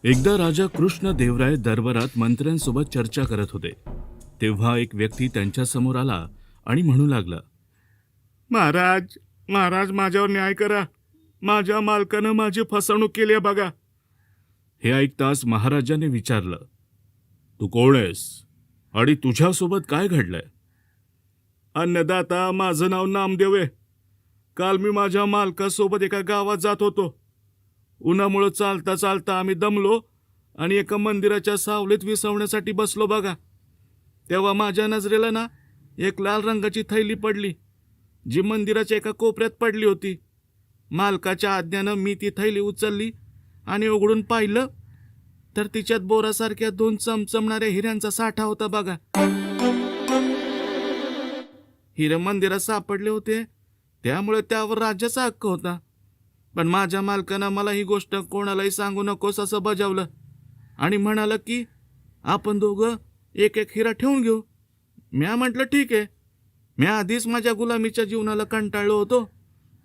एकदा राजा कृष्णदेवराय दरबारात मंत्र्यांसोबत चर्चा करत होते. तेव्हा एक व्यक्ती त्यांच्यासमोर आला आणि म्हणू लागला, महाराज, महाराज, माझ्यावर न्याय करा. माझ्या मालकानं माझी फसवणूक केली आहे बघा. हे ऐकताच महाराजाने विचारलं, तू कोण आहेस आणि तुझ्यासोबत काय घडलंय? अन्नदाता, माझं नाव नामदेव आहे. काल मी माझ्या मालकासोबत एका गावात जात होतो. उन्हामुळे चालता चालता आम्ही दमलो आणि एका मंदिराच्या सावलीत विसावण्यासाठी बसलो बघा. तेव्हा माझ्या नजरेला ना एक लाल रंगाची थैली पडली, जी मंदिराच्या एका कोपऱ्यात पडली होती. मालकाच्या आज्ञेनं मी ती थैली उचलली आणि उघडून पाहिलं तर तिच्यात बोरासारख्या 2 चमचमणाऱ्या हिऱ्यांचा साठा होता बघा. हिरे मंदिरात सापडले होते, त्यामुळे त्यावर राज्याचा हक्क होता. पण माझ्या मालकानं मला ही गोष्ट कोणालाही सांगू नकोस असं बजावलं आणि म्हणालं की आपण दोघं एक एक हिरा ठेवून घेऊ. म्या म्हटलं ठीक आहे. म्या आधीच माझ्या गुलामीच्या जीवनाला कंटाळलो होतो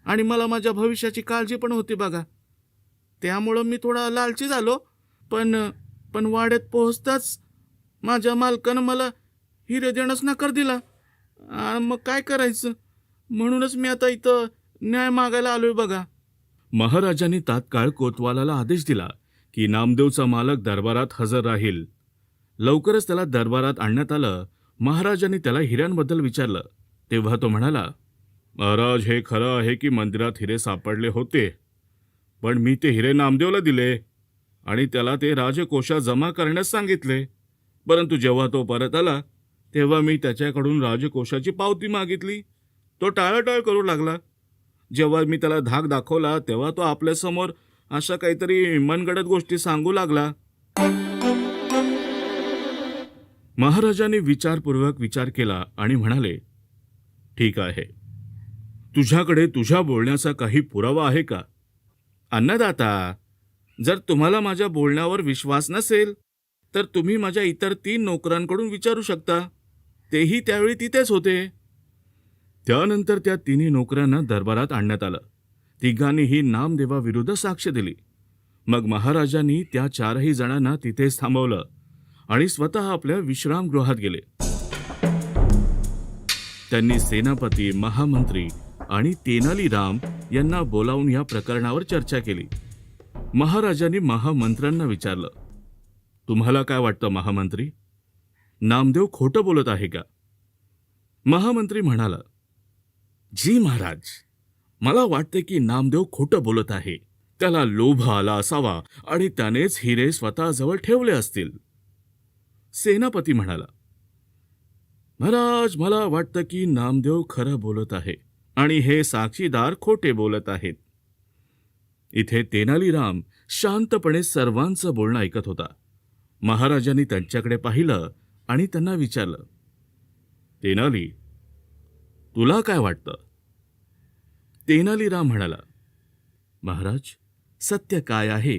आणि मला माझ्या भविष्याची काळजी पण होती बघा. त्यामुळं मी थोडा लालची झालो. पण वाड्यात पोहोचताच माझ्या मालकानं मला हिरे देण्यास नकार दिला. मग काय करायचं? म्हणूनच मी आता इथं न्याय मागायला आलोय बघा. महाराजांनी तात्काळ कोतवालाला आदेश दिला की नामदेवचा मालक दरबारात हजर राहील. लवकरच त्याला दरबारात आणण्यात आलं. महाराजांनी त्याला हिऱ्यांबद्दल विचारलं. तेव्हा तो म्हणाला, महाराज, हे खरं आहे की मंदिरात हिरे सापडले होते, पण मी ते हिरे नामदेवला दिले आणि त्याला ते राजकोषात जमा करण्यास सांगितले. परंतु जेव्हा तो परत आला तेव्हा मी त्याच्याकडून राजकोषाची पावती मागितली. तो टाळाटाळ करू लागला. जेव्हा मी त्याला धाक दाखवला तेव्हा तो आपल्यासमोर अशा काहीतरी मनगडत गोष्टी सांगू लागला. महाराजांनी विचारपूर्वक विचार केला आणि म्हणाले, ठीक आहे, तुझ्याकडे तुझ्या बोलण्याचा काही पुरावा आहे का? अन्नदाता, जर तुम्हाला माझ्या बोलण्यावर विश्वास नसेल तर तुम्ही माझ्या इतर 3 नोकरांकडून विचारू शकता. तेही त्यावेळी तिथेच होते. त्यानंतर त्या 3 नोकरांना दरबारात आणण्यात आलं. तिघांनीही नामदेवाविरुद्ध साक्ष दिली. मग महाराजांनी त्या 4ही जणांना तिथेच थांबवलं आणि स्वतः आपल्या विश्रामगृहात गेले. त्यांनी सेनापती, महामंत्री आणि तेनालीराम यांना बोलावून या प्रकरणावर चर्चा केली. महाराजांनी महामंत्र्यांना विचारलं, तुम्हाला काय वाटतं महामंत्री? नामदेव खोटं बोलत आहे का? महामंत्री म्हणाला, जी महाराज, मला वाटते की नामदेव खोटं बोलत आहे. त्याला लोभ आला असावा आणि त्यानेच हिरे स्वतःजवळ ठेवले असतील. सेनापती म्हणाला, महाराज, मला वाटतं की नामदेव खरं बोलत आहे आणि हे साक्षीदार खोटे बोलत आहेत. इथे तेनालीराम शांतपणे सर्वांचं बोलणं ऐकत होता. महाराजांनी त्यांच्याकडे पाहिलं आणि त्यांना विचारलं, तेनाली, तुला काय वाटतं? तेनालीराम म्हणाला, महाराज, सत्य काय आहे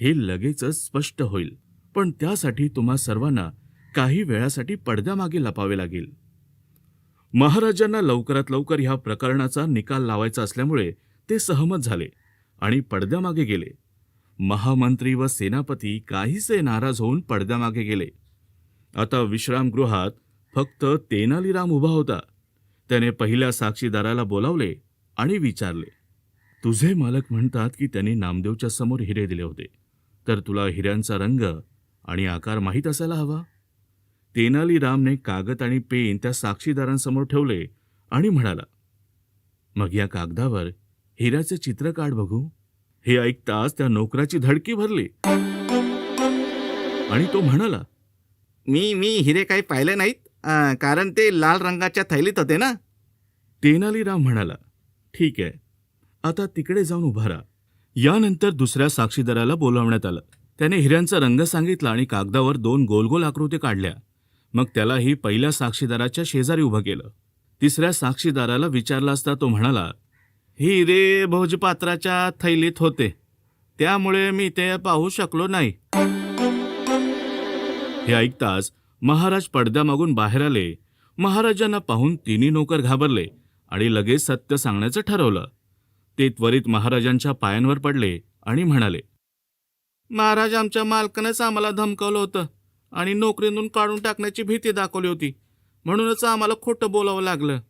हे लगेचच स्पष्ट होईल, पण त्यासाठी तुम्हा सर्वांना काही वेळासाठी पडद्यामागे लपावे लागेल. महाराजांना लवकरात लवकर ह्या प्रकरणाचा निकाल लावायचा असल्यामुळे ते सहमत झाले आणि पडद्यामागे गेले. महामंत्री व सेनापती काहीसे नाराज होऊन पडद्यामागे गेले. आता विश्रामगृहात फक्त तेनालीराम उभा होता. त्याने पहिल्या साक्षीदाराला बोलावले आणि विचारले, तुझे मालक म्हणतात की त्यांनी नामदेवच्या समोर हिरे दिले होते, तर तुला हिऱ्यांचा रंग आणि आकार माहीत असायला हवा. तेनालीरामने कागद आणि पेन त्या साक्षीदारांसमोर ठेवले आणि म्हणाला, मग या कागदावर हिऱ्याचे चित्र काढ बघू. हे ऐकताच त्या नोकराची धडकी भरली आणि तो म्हणाला, मी हिरे काही पाहिले नाहीत, कारण ते लाल रंगाच्या थैलीत होते ना. तेनालीराम म्हणाला, ठीक आहे, आता तिकडे जाऊन उभा राहा. यानंतर दुसऱ्या साक्षीदाराला बोलावण्यात आलं. त्याने हिऱ्यांचा रंग सांगितला आणि कागदावर 2 गोल गोल आकृत्या काढल्या. मग त्यालाही पहिल्या साक्षीदाराच्या शेजारी उभं केलं. तिसऱ्या साक्षीदाराला विचारला असता तो म्हणाला, हिरे भोजपात्राच्या थैलीत होते, त्यामुळे मी ते पाहू शकलो नाही. हे ऐकताच महाराज पडद्यामागून बाहेर आले. महाराजांना पाहून 3 नोकर घाबरले आणि लगेच सत्य सांगण्याचं ठरवलं. ते त्वरित महाराजांच्या पायांवर पडले आणि म्हणाले, महाराज, आमच्या मालकानेच आम्हाला धमकावलं होतं आणि नोकरीतून काढून टाकण्याची भीती दाखवली होती, म्हणूनच आम्हाला खोटं बोलावं लागलं.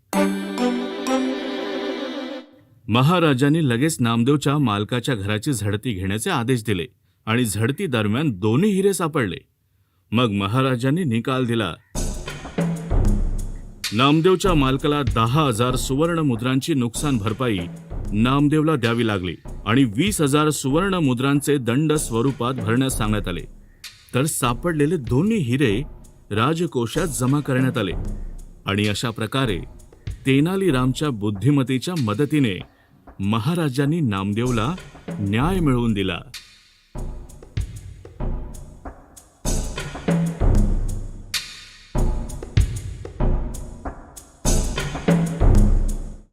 महाराजांनी लगेच नामदेवच्या मालकाच्या घराची झडती घेण्याचे आदेश दिले आणि झडती दरम्यान दोन्ही हिरे सापडले. मग महाराजांनी निकाल दिला. नामदेवच्या मालकाला 10,000 सुवर्ण मुद्रांची नुकसान भरपाई नामदेवला द्यावी लागली आणि 20,000 सुवर्ण मुद्रांचे दंड स्वरूपात भरण्यास सांगण्यात आले. तर सापडलेले दोन्ही हिरे राजकोषात जमा करण्यात आले आणि अशा प्रकारे तेनालीरामच्या बुद्धिमत्तेच्या मदतीने महाराजांनी नामदेवला न्याय मिळवून दिला.